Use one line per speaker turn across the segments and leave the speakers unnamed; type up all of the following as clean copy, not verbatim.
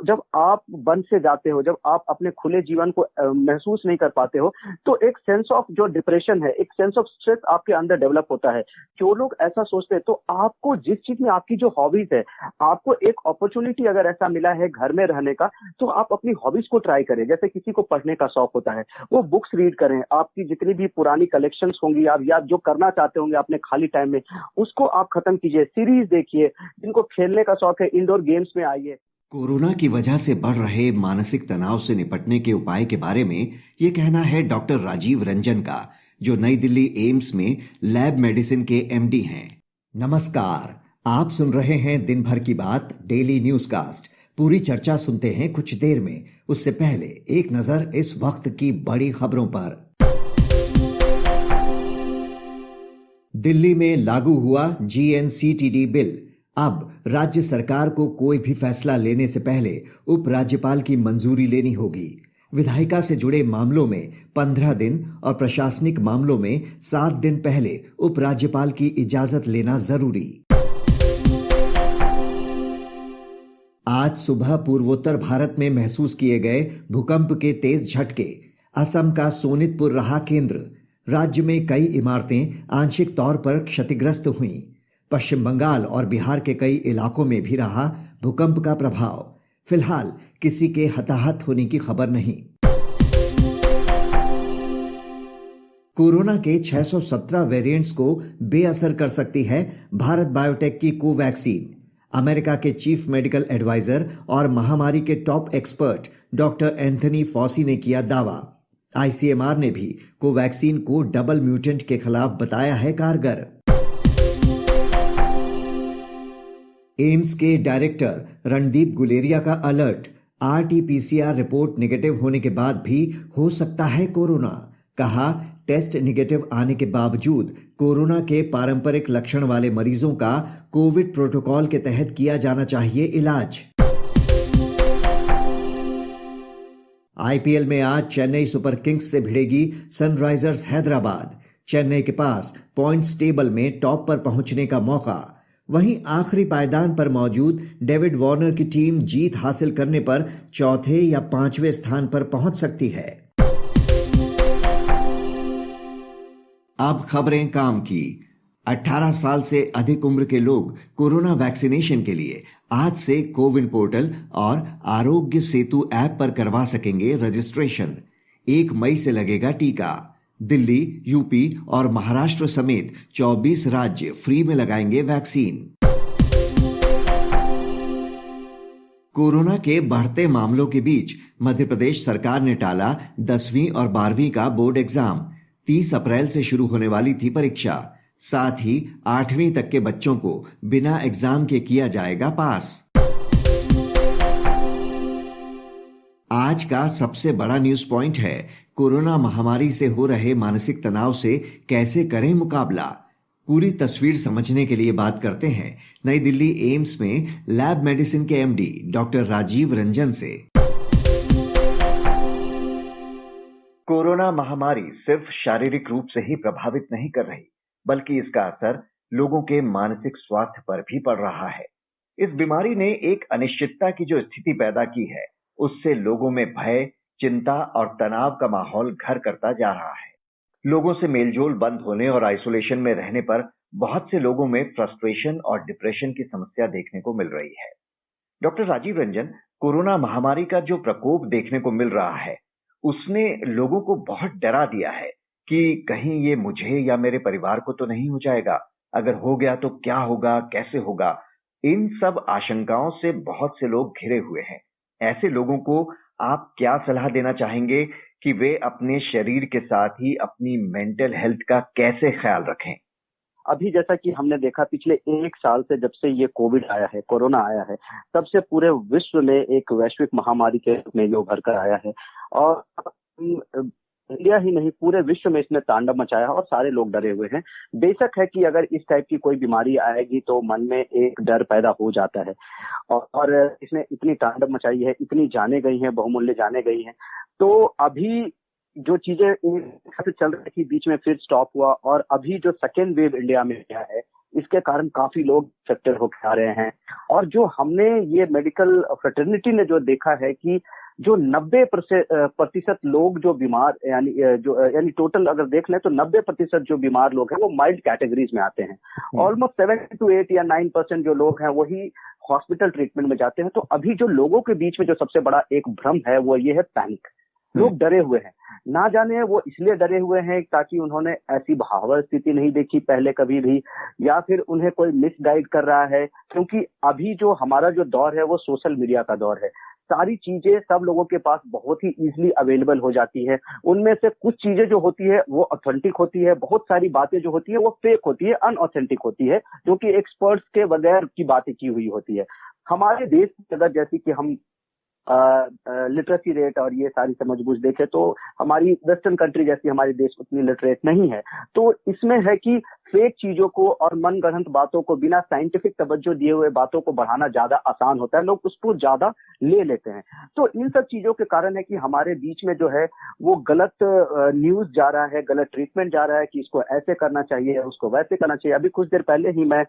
जब आप बंद से जाते हो, जब आप अपने खुले जीवन को महसूस नहीं कर पाते हो, तो एक सेंस ऑफ जो डिप्रेशन है, एक सेंस ऑफ स्ट्रेस आपके अंदर डेवलप होता है। जो लोग ऐसा सोचते हैं, तो आपको जिस चीज में आपकी जो हॉबीज है, आपको एक अपॉर्चुनिटी अगर ऐसा मिला है घर में रहने का, तो आप अपनी हॉबीज को ट्राई करें। जैसे किसी को पढ़ने का शौक होता है, वो बुक्स रीड करें। आपकी जितनी भी पुरानी कलेक्शंस होंगी, आप या जो करना चाहते होंगे अपने खाली टाइम में, उसको आप खत्म कीजिए। सीरीज देखिए। जिनको खेलने का शौक है, इंडोर गेम्स में आइए।
कोरोना की वजह से बढ़ रहे मानसिक तनाव से निपटने के उपाय के बारे में ये कहना है डॉक्टर राजीव रंजन का, जो नई दिल्ली एम्स में लैब मेडिसिन के एमडी हैं। नमस्कार, आप सुन रहे हैं दिन भर की बात डेली न्यूज कास्ट। पूरी चर्चा सुनते हैं कुछ देर में। उससे पहले एक नजर इस वक्त की बड़ी खबरों पर। दिल्ली में लागू हुआ GNCTD बिल। अब राज्य सरकार को कोई भी फैसला लेने से पहले उपराज्यपाल की मंजूरी लेनी होगी। विधायिका से जुड़े मामलों में 15 दिन और प्रशासनिक मामलों में 7 दिन पहले उपराज्यपाल की इजाजत लेना जरूरी। आज सुबह पूर्वोत्तर भारत में महसूस किए गए भूकंप के तेज झटके। असम का सोनितपुर रहा केंद्र। राज्य में कई इमारतें आंशिक तौर पर क्षतिग्रस्त हुईं। पश्चिम बंगाल और बिहार के कई इलाकों में भी रहा भूकंप का प्रभाव। फिलहाल किसी के हताहत होने की खबर नहीं। कोरोना के 617 वेरिएंट्स को बेअसर कर सकती है भारत बायोटेक की कोवैक्सीन। अमेरिका के चीफ मेडिकल एडवाइजर और महामारी के top expert doctor Anthony Fauci ने किया दावा। ICMR ने भी कोवैक्सीन को डबल म्यूटेंट के खिलाफ बताया है कारगर। एम्स के डायरेक्टर रणदीप गुलेरिया का अलर्ट। RT-PCR रिपोर्ट नेगेटिव होने के बाद भी हो सकता है कोरोना। कहा, टेस्ट नेगेटिव आने के बावजूद कोरोना के पारंपरिक लक्षण वाले मरीजों का कोविड प्रोटोकॉल के तहत किया जाना चाहिए इलाज। IPL में आज चेन्नई सुपर किंग्स से भिड़ेगी सनराइजर्स हैदराबाद। चेन्नई के पास पॉइंट्स टेबल में टॉप पर पहुंचने का मौका। वहीं आखिरी पायदान पर मौजूद डेविड वार्नर की टीम जीत हासिल करने पर चौथे या पांचवें स्थान पर पहुंच सकती है। अब खबरें काम की। 18 साल से अधिक उम्र के लोग कोरोना वैक्सीनेशन के लिए आज से कोविन पोर्टल और आरोग्य सेतु ऐप पर करवा सकेंगे रजिस्ट्रेशन। 1 मई से लगेगा टीका। दिल्ली, यूपी और महाराष्ट्र समेत 24 राज्य फ्री में लगाएंगे वैक्सीन। कोरोना के बढ़ते मामलों के बीच मध्य प्रदेश सरकार ने टाला 10वीं और 12वीं का बोर्ड एग्जाम। 30 अप्रैल से शुरू होने वाली थी परीक्षा। साथ ही 8वीं तक के बच्चों को बिना एग्जाम के किया जाएगा पास। आज का सबसे बड़ा न्यूज पॉइंट है, कोरोना महामारी से हो रहे मानसिक तनाव से कैसे करें मुकाबला। पूरी तस्वीर समझने के लिए बात करते हैं नई दिल्ली एम्स में लैब मेडिसिन के MD डॉक्टर राजीव रंजन से।
कोरोना महामारी सिर्फ शारीरिक रूप से ही प्रभावित नहीं कर रही, बल्कि इसका असर लोगों के मानसिक स्वास्थ्य पर भी पड़ रहा है। इस बीमारी ने एक अनिश्चितता की जो स्थिति पैदा की है, उससे लोगों में भय, चिंता और तनाव का माहौल घर करता जा रहा है। लोगों से मेलजोल बंद होने और आइसोलेशन में रहने पर बहुत से लोगों में फ्रस्ट्रेशन और डिप्रेशन की समस्या देखने को मिल रही है। डॉक्टर राजीव रंजन, कोरोना महामारी का जो प्रकोप देखने को मिल रहा है, उसने लोगों को बहुत डरा दिया है कि कहीं ये मुझे या मेरे परिवार को तो नहीं हो जाएगा, अगर हो गया तो क्या होगा, कैसे होगा। इन सब आशंकाओं से बहुत से लोग घिरे हुए हैं। ऐसे लोगों को आप क्या सलाह देना चाहेंगे कि वे अपने शरीर के साथ ही अपनी मेंटल हेल्थ का कैसे ख्याल रखें?
अभी जैसा कि हमने देखा पिछले 1 साल से, जब से ये कोविड आया है, कोरोना आया है, तब से पूरे विश्व में एक वैश्विक महामारी के रूप में ये उभर कर आया है। और इंडिया ही नहीं, पूरे विश्व में इसने तांडव मचाया और सारे लोग डरे हुए हैं। बेशक है कि अगर इस टाइप की कोई बीमारी आएगी तो मन में एक डर पैदा हो जाता है, और इसने इतनी तांडव मचाई है, इतनी जाने गई हैं, बहुमूल्य जाने गई हैं। तो अभी जो चीजें चल रही थी, बीच में फिर स्टॉप हुआ, और अभी जो सेकेंड वेव इंडिया में आया है, इसके कारण काफी लोग इफेक्टेड होकर आ रहे हैं। और जो हमने ये मेडिकल फ्रेटर्निटी ने जो देखा है कि जो 90% लोग जो बीमार यानी टोटल अगर देख लें तो 90% जो बीमार लोग हैं वो माइल्ड कैटेगरीज में आते हैं। ऑलमोस्ट 7 to 8 या 9% जो लोग हैं वही हॉस्पिटल ट्रीटमेंट में जाते हैं। तो अभी जो लोगों के बीच में जो सबसे बड़ा एक भ्रम है वो ये है पैनिक। लोग डरे हुए हैं, ना जाने वो इसलिए डरे हुए हैं ताकि उन्होंने ऐसी भावना स्थिति नहीं देखी पहले कभी भी, या फिर उन्हें कोई मिसगाइड कर रहा है, क्योंकि अभी जो हमारा जो दौर है वो सोशल मीडिया का दौर है। सारी चीजें सब लोगों के पास बहुत ही इजीली अवेलेबल हो जाती है। उनमें से कुछ चीजें जो होती है वो ऑथेंटिक होती है, बहुत सारी बातें जो होती है वो फेक होती है, अनऑथेंटिक होती है, जो कि एक्सपर्ट्स के बगैर की बातें की हुई होती है। हमारे देश की अगर जैसे कि हम लिटरेसी रेट और ये सारी समझ बूझ देखें तो हमारी वेस्टर्न कंट्री जैसी हमारी देश उतनी लिटरेट नहीं है। तो इसमें है कि फेक चीजों को और मनगढ़ंत बातों को बिना साइंटिफिक तवज्जो दिए हुए बातों को बढ़ाना ज्यादा आसान होता है, लोग उसको ज्यादा ले लेते हैं। तो इन सब चीजों के कारण है कि हमारे बीच में जो है वो गलत न्यूज जा रहा है, गलत ट्रीटमेंट जा रहा है कि इसको ऐसे करना चाहिए, उसको वैसे करना चाहिए। अभी कुछ देर पहले ही मैं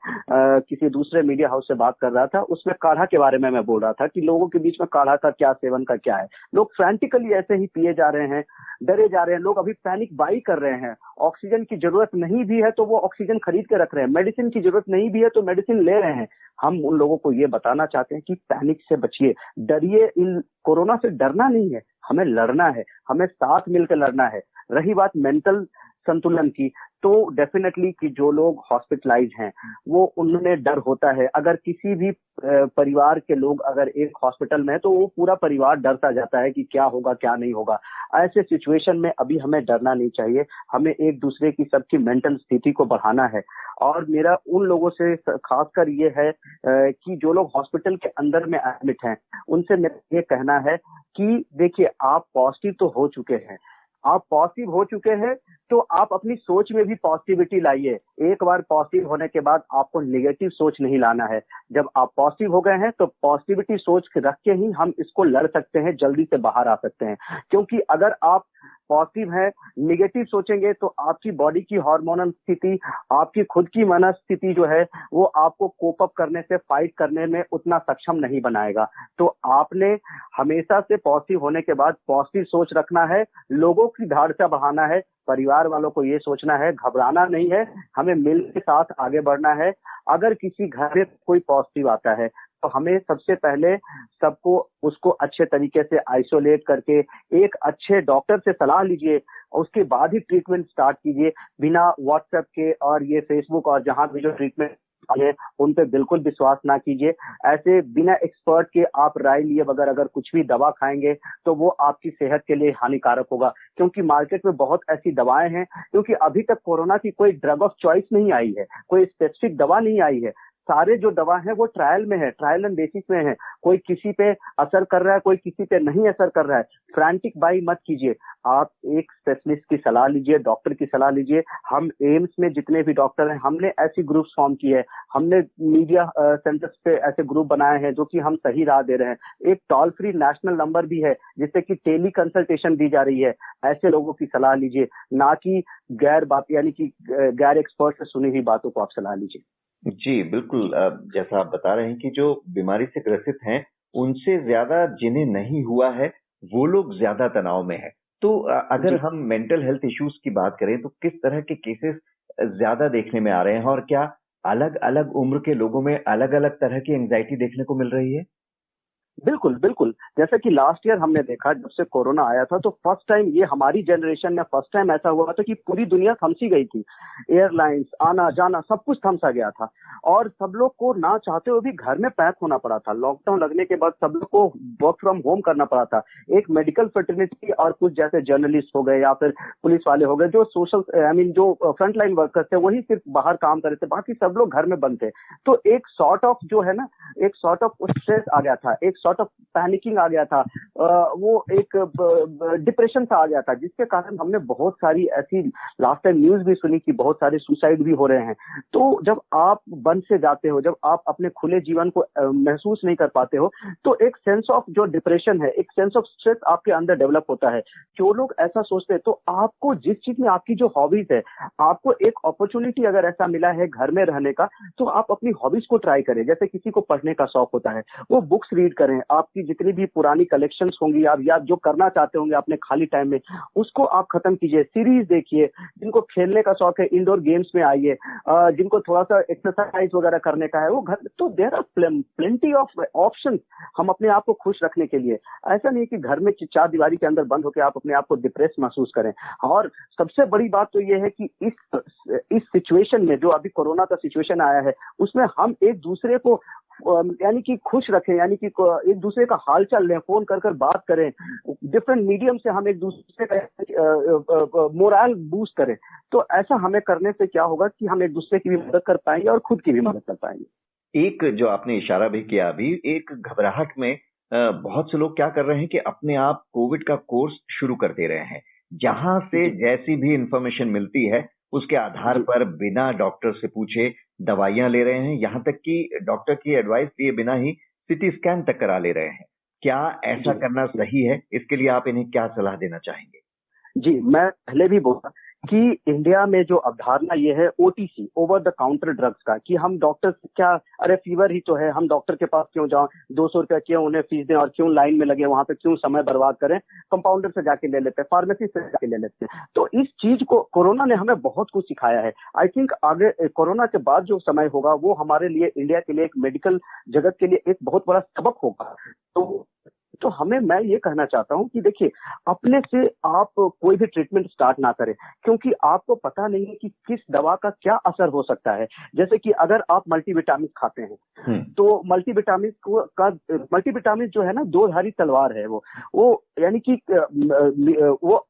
किसी दूसरे मीडिया हाउस से बात कर रहा था, उसमें काढ़ा के बारे में मैं बोल रहा था कि लोगों के बीच में काढ़ा का क्या सेवन का क्या है। लोग फ्रैंटिकली ऐसे ही पिए जा रहे हैं, डरे जा रहे हैं, लोग अभी पैनिक बाई कर रहे हैं। ऑक्सीजन की जरूरत नहीं भी है तो वो ऑक्सीजन खरीद के रख रहे हैं, मेडिसिन की जरूरत नहीं भी है तो मेडिसिन ले रहे हैं। हम उन लोगों को ये बताना चाहते हैं कि पैनिक से बचिए, डरिए। इन कोरोना से डरना नहीं है, हमें लड़ना है, हमें साथ मिलकर लड़ना है। रही बात मेंटल संतुलन की, तो डेफिनेटली कि जो लोग हॉस्पिटलाइज हैं वो उनमें डर होता है। अगर किसी भी परिवार के लोग अगर एक हॉस्पिटल में है तो वो पूरा परिवार डरता जाता है कि क्या होगा क्या नहीं होगा। ऐसे सिचुएशन में अभी हमें डरना नहीं चाहिए, हमें एक दूसरे की सबकी मेंटल स्थिति को बढ़ाना है। और मेरा उन लोगों से खासकर ये है कि जो लोग हॉस्पिटल के अंदर में एडमिट हैं उनसे मेरा ये कहना है कि देखिए, आप पॉजिटिव तो हो चुके हैं, आप पॉजिटिव हो चुके हैं तो आप अपनी सोच में भी पॉजिटिविटी लाइए। एक बार पॉजिटिव होने के बाद आपको नेगेटिव सोच नहीं लाना है। जब आप पॉजिटिव हो गए हैं तो पॉजिटिविटी सोच रख के ही हम इसको लड़ सकते हैं, जल्दी से बाहर आ सकते हैं। क्योंकि अगर आप पॉजिटिव है, नेगेटिव सोचेंगे तो आपकी बॉडी की हार्मोनल स्थिति, आपकी खुद की मनस्थिति जो है वो आपको कोप अप करने से, फाइट करने में उतना सक्षम नहीं बनाएगा। तो आपने हमेशा से पॉजिटिव होने के बाद पॉजिटिव सोच रखना है, लोगों की धारणा बढ़ाना है, परिवार वालों को ये सोचना है, घबराना नहीं है, हमें मिल के साथ आगे बढ़ना है। अगर किसी घर में कोई पॉजिटिव आता है तो हमें सबसे पहले सबको उसको अच्छे तरीके से आइसोलेट करके एक अच्छे डॉक्टर से सलाह लीजिए, उसके बाद ही ट्रीटमेंट स्टार्ट कीजिए। बिना व्हाट्सएप के और ये फेसबुक और जहां भी जो ट्रीटमेंट है उन पे बिल्कुल विश्वास ना कीजिए। ऐसे बिना एक्सपर्ट के आप राय लिए बगैर अगर कुछ भी दवा खाएंगे तो वो आपकी सेहत के लिए हानिकारक होगा। क्योंकि मार्केट में बहुत ऐसी दवाएं हैं, क्योंकि अभी तक कोरोना की कोई ड्रग ऑफ चॉइस नहीं आई है, कोई स्पेसिफिक दवा नहीं आई है। सारे जो दवा है वो ट्रायल में है, ट्रायल एंड बेसिस में है। कोई किसी पे असर कर रहा है, कोई किसी पे नहीं असर कर रहा है। फ्रैंटिक बाई मत कीजिए, आप एक स्पेशलिस्ट की सलाह लीजिए, डॉक्टर की सलाह लीजिए। हम एम्स में जितने भी डॉक्टर हैं हमने ऐसी ग्रुप्स फॉर्म किए हैं, हमने मीडिया सेंटर्स पे ऐसे ग्रुप बनाए हैं जो कि हम सही राह दे रहे हैं। एक टॉल फ्री नेशनल नंबर भी है जिससे कि टेली कंसल्टेशन दी जा रही है। ऐसे लोगों की सलाह लीजिए, ना कि गैर बात यानी कि गैर एक्सपर्ट से सुनी हुई बातों को आप सलाह लीजिए।
जी, बिल्कुल। जैसा आप बता रहे हैं कि जो बीमारी से ग्रसित हैं, उनसे ज्यादा जिन्हें नहीं हुआ है, वो लोग ज्यादा तनाव में हैं। तो अगर हम मेंटल हेल्थ इश्यूज की बात करें, तो किस तरह के केसेस ज्यादा देखने में आ रहे हैं और क्या अलग-अलग उम्र के लोगों में अलग-अलग तरह की एंग्जायटी देखने को मिल रही है?
बिल्कुल, बिल्कुल। जैसा कि लास्ट ईयर हमने देखा जब से कोरोना आया था तो फर्स्ट टाइम ये हमारी जनरेशन में फर्स्ट टाइम ऐसा हुआ था कि पूरी दुनिया थम सी गई थी। एयरलाइंस आना-जाना सब कुछ थम सा गया था और सब लोग को ना चाहते हुए भी घर में पैक होना पड़ा था। लॉकडाउन लगने के बाद सब लोग को वर्क फ्रॉम होम करना पड़ा था। एक मेडिकल फ्रेटर्निटी और कुछ जैसे जर्नलिस्ट हो गए या फिर पुलिस वाले हो गए, जो सोशल जो फ्रंट लाइन वर्कर्स थे वही सिर्फ बाहर काम कर रहे थे, बाकी सब लोग घर में बंद थे। तो एक सॉर्ट ऑफ जो है ना, एक सॉर्ट ऑफ स्ट्रेस आ गया था, एक सॉर्ट ऑफ पैनिकिंग आ गया था, वो एक डिप्रेशन सा आ गया था, जिसके कारण हमने बहुत सारी ऐसी लास्ट टाइम न्यूज भी सुनी कि बहुत सारे सुसाइड भी हो रहे हैं। तो जब आप बंद से जाते हो, जब आप अपने खुले जीवन को महसूस नहीं कर पाते हो, तो एक सेंस ऑफ जो डिप्रेशन है, एक सेंस ऑफ स्ट्रेस आपके अंदर डेवलप होता है। जो लोग ऐसा सोचते हैं, तो आपको जिस चीज में आपकी जो हॉबीज है, आपको एक अपॉर्चुनिटी अगर ऐसा मिला है घर में रहने का, तो आप अपनी हॉबीज को ट्राई करें। जैसे किसी को पढ़ने का शौक होता है, वो बुक्स रीड करें, आपकी जितनी भी पुरानी कलेक्शंस होंगी, आप या जो करना चाहते होंगे अपने खाली टाइम में, उसको आप खत्म कीजिए। सीरीज देखिए, जिनको खेलने का शौक है इंडोर गेम्स में आइए, जिनको थोड़ा सा एक्सरसाइज वगैरह करने का है वो घर, तो there are plenty of option हम अपने आप को खुश रखने के लिए। ऐसा नहीं कि घर में चार दीवारी के अंदर बंद होकर आप अपने आप को डिप्रेस महसूस करें। और सबसे बड़ी बात तो ये है कि इस सिचुएशन में, जो अभी कोरोना का सिचुएशन आया है, उसमें हम एक दूसरे को यानी कि खुश रखें, यानी कि एक दूसरे का हाल चाल लें, फोन कर कर बात करें, डिफरेंट मीडियम से हम एक दूसरे का मोरल बूस्ट करें। तो ऐसा हमें करने से क्या होगा कि हम एक दूसरे की भी मदद कर पाएंगे और खुद की भी मदद कर पाएंगे।
एक जो आपने इशारा भी किया अभी, एक घबराहट में बहुत से लोग क्या कर रहे हैं कि अपने आप कोविड का कोर्स शुरू कर दे रहे हैं। जहां से जैसी भी इंफॉर्मेशन मिलती है उसके आधार पर बिना डॉक्टर से पूछे दवाइयां ले रहे हैं, यहाँ तक कि डॉक्टर की एडवाइस लिए बिना ही सिटी स्कैन तक करा ले रहे हैं। क्या ऐसा करना सही है? इसके लिए आप इन्हें क्या सलाह देना चाहेंगे?
जी, मैं पहले भी बोला कि इंडिया में जो अवधारणा ये है OTC, over the counter drugs का, कि हम डॉक्टर से क्या, अरे फीवर ही तो है, हम डॉक्टर के पास क्यों जाएं, 200 रुपया क्यों उन्हें फीस दें और क्यों लाइन में लगे, वहां पे क्यों समय बर्बाद करें, कंपाउंडर से जाके ले लेते हैं, फार्मेसी से जाके ले लेते हैं। तो इस चीज को कोरोना ने हमें बहुत कुछ सिखाया है। आई थिंक आगे कोरोना के बाद जो समय होगा वो हमारे लिए, इंडिया के लिए, एक मेडिकल जगत के लिए एक बहुत बड़ा सबक होगा। तो मैं ये कहना चाहता हूं कि देखिए, अपने से आप कोई भी ट्रीटमेंट स्टार्ट ना करें, क्योंकि आपको पता नहीं है कि किस दवा का क्या असर हो सकता है। जैसे कि अगर आप मल्टीविटामिन खाते हैं, तो मल्टीविटामिन जो है ना, दो धारी तलवार है वो यानी कि वो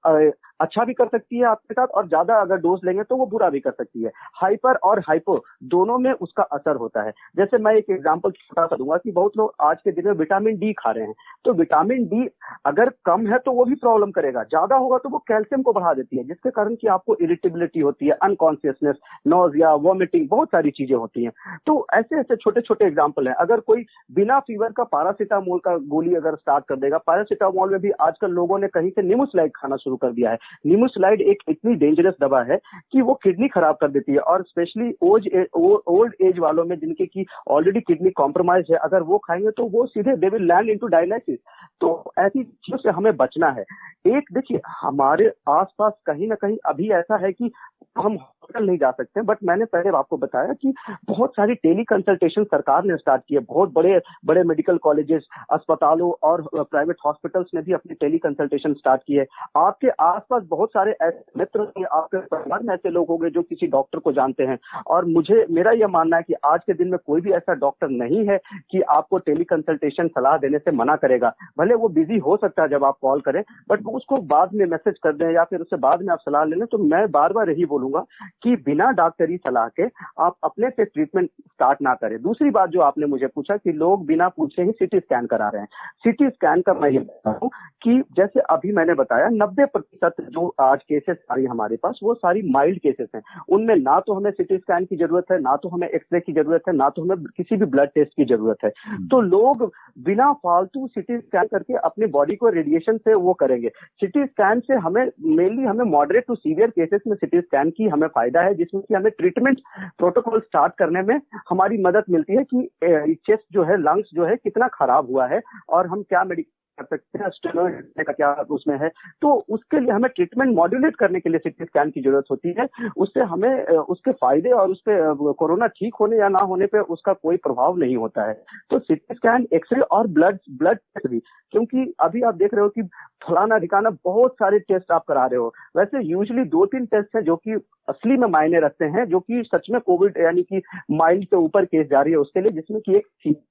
अच्छा भी कर सकती है आपके साथ, और ज्यादा अगर डोज लेंगे तो वो बुरा भी कर सकती है। हाइपर और हाइपो दोनों में उसका असर होता है। जैसे मैं एक एग्जांपल बता दूंगा कि बहुत लोग आज के दिन में विटामिन डी खा रहे हैं, तो विटामिन डी अगर कम है तो वो भी प्रॉब्लम करेगा, ज्यादा होगा तो वो कैल्शियम को बढ़ा देती है, जिसके कारण कि आपको इरिटेबिलिटी होती है, अनकॉन्शियसनेस, नोजिया, वॉमिटिंग, बहुत सारी चीजें होती हैं। तो ऐसे ऐसे छोटे छोटे एग्जाम्पल हैं। अगर कोई बिना फीवर का पैरासीटामोल का गोली अगर स्टार्ट कर देगा, पैरासीटामोल में भी आजकल लोगों ने कहीं से निमोसलाइड खाना शुरू कर दिया है। निमोसलाइड एक इतनी डेंजरस दवा है कि वो किडनी खराब कर देती है, और स्पेशली ओल्ड एज वालों में जिनके की ऑलरेडी किडनी कॉम्प्रोमाइज है, अगर वो खाएंगे तो वो सीधे they will land into dialysis. तो ऐसी चीजों से हमें बचना है। एक देखिए, हमारे आसपास कहीं ना कहीं अभी ऐसा है कि हम हॉस्पिटल नहीं जा सकते, बट मैंने पहले आपको बताया कि बहुत सारी टेली कंसल्टेशन सरकार ने स्टार्ट की है। बहुत बड़े बड़े मेडिकल कॉलेजेस, अस्पतालों और प्राइवेट हॉस्पिटल्स ने भी अपनी टेली कंसल्टेशन स्टार्ट की है। आपके आसपास बहुत सारे ऐसे मित्र, आपके परिवार में ऐसे लोग होंगे जो किसी डॉक्टर को जानते हैं, और मेरा यह मानना है कि आज के दिन में कोई भी ऐसा डॉक्टर नहीं है कि आपको टेली कंसल्टेशन सलाह देने से मना करेगा। भले वो बिजी हो सकता है जब आप कॉल करें, बट वो उसको बाद में मैसेज कर दें या फिर उससे बाद में आप सलाह ले लें। तो मैं बार बार यही बोलूंगा कि बिना डॉक्टरी सलाह के आप अपने से ट्रीटमेंट स्टार्ट ना करें। दूसरी बात जो आपने मुझे पूछा कि लोग बिना पूछे ही सिटी स्कैन करा रहे हैं, सिटी स्कैन का मैं ये बता हूं कि जैसे अभी मैंने बताया 90% जो आज केसेस आ रही हमारे पास वो सारी माइल्ड केसेस हैं। उनमें ना तो हमें सिटी स्कैन की जरूरत है, ना तो हमें एक्सरे की जरूरत है, ना तो हमें किसी भी ब्लड टेस्ट की जरूरत है। तो लोग बिना फालतू सिटी स्कैन करके अपनी बॉडी को रेडिएशन से वो करेंगे। सिटी स्कैन से हमें मॉडरेट टू सीवियर केसेस में सिटी स्कैन की हमें फायदा है, जिसमें कि हमें ट्रीटमेंट प्रोटोकॉल स्टार्ट करने में हमारी मदद मिलती है कि चेस्ट जो है, लंग्स जो है कितना खराब हुआ है और हम क्या मेडिकल कर सकते हैं, स्टेरॉइड का क्या उसमें है। तो उसके लिए हमें ट्रीटमेंट मॉड्यूलेट करने के लिए सिटी स्कैन की जरूरत होती है। उससे हमें उसके फायदे और उस पे कोरोना ठीक होने या ना होने पे उसका कोई प्रभाव नहीं होता है। तो सिटी स्कैन, एक्सरे और ब्लड टेस्ट भी, क्योंकि अभी आप देख रहे हो कि फलाना ठिकाना बहुत सारे टेस्ट आप करा रहे हो। वैसे यूजुअली 2-3 टेस्ट हैं जो कि असली में मायने रखते हैं, जो कि सच में कोविड यानी कि माइल्ड से ऊपर केस जा रही है उसके लिए, जिसमें कि एक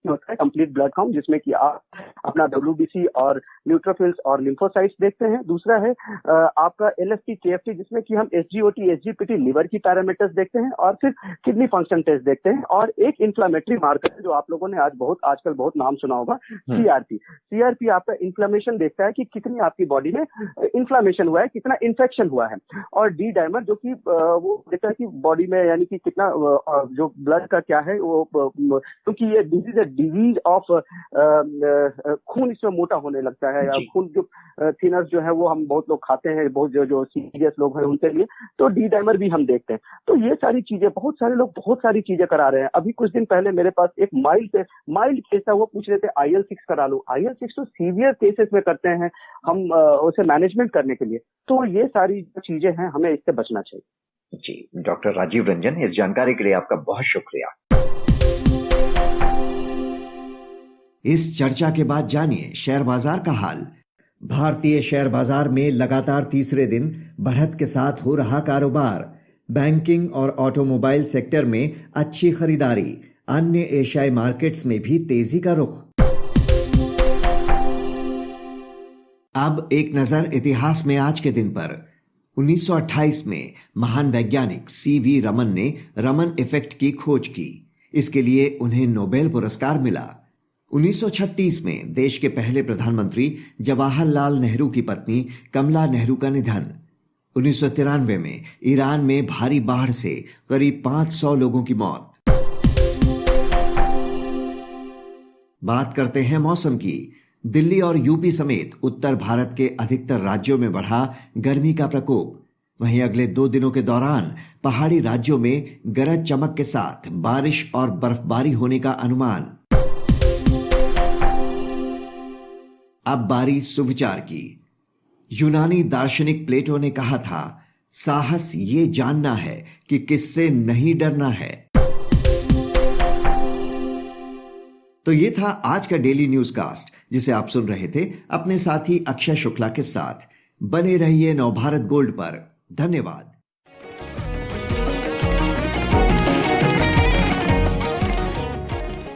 होता है कंप्लीट ब्लड काउंट, जिसमें कि आप अपना WBC और न्यूट्रोफिल्स और लिम्फोसाइट्स देखते हैं। दूसरा है आपका LFT KFT, जिसमें कि हम SGOT SGPT लीवर की पैरामीटर्स देखते हैं, और फिर किडनी फंक्शन टेस्ट देखते हैं, और एक इन्फ्लेमेटरी मार्कर है जो आप लोगों ने आजकल बहुत नाम सुना होगा, CRP आपका इन्फ्लेमेशन देखता है कि कितनी आपकी बॉडी में इन्फ्लेमेशन हुआ है, कितना इन्फेक्शन हुआ है। और D डाइमर जो कि वो देखता है कि बॉडी में यानी कि कितना जो ब्लड का क्या है वो, क्योंकि ये डिजीज ऑफ खून इसमें मोटा होने लगता है, या खून जो थिनर्स जो है वो हम बहुत लोग खाते हैं, बहुत जो सीरियस लोग हैं उनके लिए, तो D डाइमर भी हम देखते हैं। तो ये सारी चीजें, बहुत सारे लोग बहुत सारी चीजें करा रहे हैं। अभी कुछ दिन पहले मेरे पास एक माइल्ड केस था, वो पूछ रहे थे IL-6 करा लो। IL-6 तो सीवियर केसेस में करते हैं हम उसे मैनेजमेंट करने के लिए। तो ये सारी चीजें हैं, हमें इससे बचना चाहिए।
जी, डॉक्टर राजीव रंजन, इस जानकारी के लिए आपका बहुत शुक्रिया।
इस चर्चा के बाद जानिए शेयर बाजार का हाल। भारतीय शेयर बाजार में लगातार तीसरे दिन बढ़त के साथ हो रहा कारोबार। बैंकिंग और ऑटोमोबाइल सेक्टर में अच्छी खरीदारी, अन्य एशियाई मार्केट्स में भी तेजी का रुख। अब एक नजर इतिहास में आज के दिन पर। 1928 में महान वैज्ञानिक CV रमन ने रमन इफेक्ट की खोज की। इसके लिए उन्हें नोबेल पुरस्कार मिला। 1936 में देश के पहले प्रधानमंत्री जवाहरलाल नेहरू की पत्नी कमला नेहरू का निधन। 1993 में ईरान में भारी बाढ़ से करीब 500 लोगों की मौत। बात करते हैं मौसम की। दिल्ली और यूपी समेत उत्तर भारत के अधिकतर राज्यों में बढ़ा गर्मी का प्रकोप। वहीं अगले 2 दिनों के दौरान पहाड़ी राज्यों में गरज चमक के साथ बारिश और बर्फबारी होने का अनुमान। अब बारी सुविचार की। यूनानी दार्शनिक प्लेटो ने कहा था, साहस ये जानना है कि किससे नहीं डरना है। तो ये था आज का डेली न्यूज कास्ट, जिसे आप सुन रहे थे अपने साथी अक्षय शुक्ला के साथ। बने रहिए नवभारत गोल्ड पर। धन्यवाद।